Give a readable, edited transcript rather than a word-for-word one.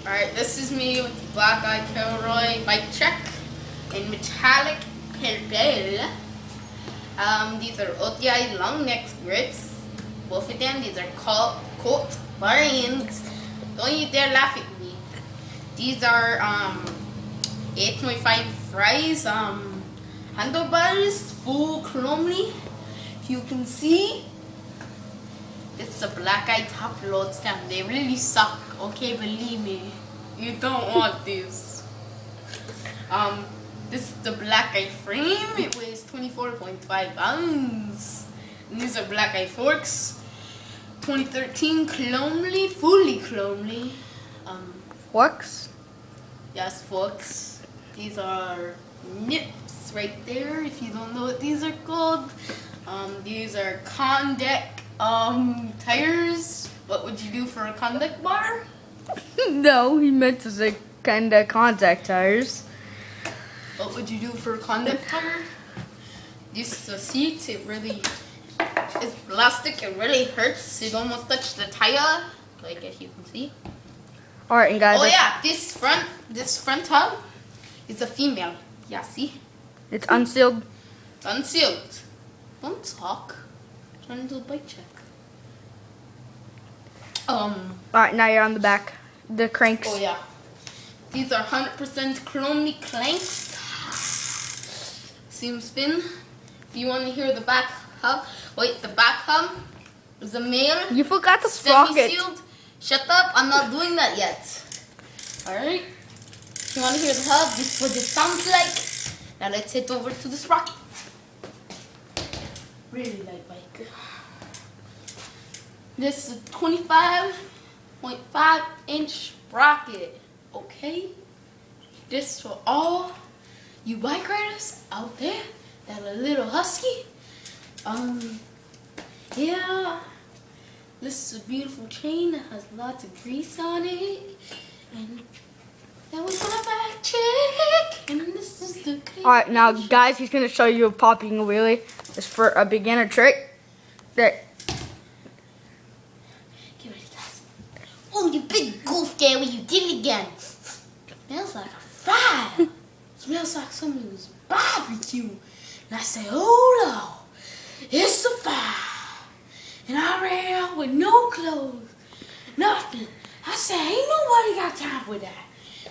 Alright, this is me with the BlackEye Killroy bike check in metallic purple. These are OTI long neck grips. Both of them, these are Colt brands. Don't you dare laugh at me. These are 8.5 fries, handlebars, full chromely. You can see it's a BlackEye top load stem. They really suck. Okay, believe me. You don't want these. This is the BlackEye frame. It weighs 24.5 pounds. And these are BlackEye forks. 2013 chromely, fully chromely. Forks? Yes, forks. These are nips right there. If you don't know what these are called. These are Condec tires. What would you do for a Condec bar? No, he meant to say kinda contact tires. What would you do for a Condec tire? This is the seat. It's plastic. It really hurts. It almost touched the tire, like as you can see. All right, and guys. Oh yeah, this front hub is a female. Yeah, see? It's unsealed. It's unsealed. Don't talk. I'm trying to do a bike check. All right, now you're on the back. The cranks. Oh yeah. These are 100% chromely clanks. Seam spin. If you want to hear the back hub, wait, the back hub is a male. You forgot the sprocket. Semi-sealed. Shut up! I'm not doing that yet. All right. If you want to hear the hub, this is what it sounds like. Now let's head over to the sprocket. Really light bike. This is a 25.5 inch sprocket. Okay? This for all you bike riders out there that are a little husky. Yeah. This is a beautiful chain that has lots of grease on it. And that was my back check. And this is the All right, now guys, he's gonna show you popping a wheelie. It's for a beginner trick. There. Get ready, guys. Oh, you big goof, Gary, you did it again. Smells like a fire. Smells like somebody was barbecue. And I say, oh no, it's a fire. And I ran out with no clothes, nothing. I said, ain't nobody got time for that.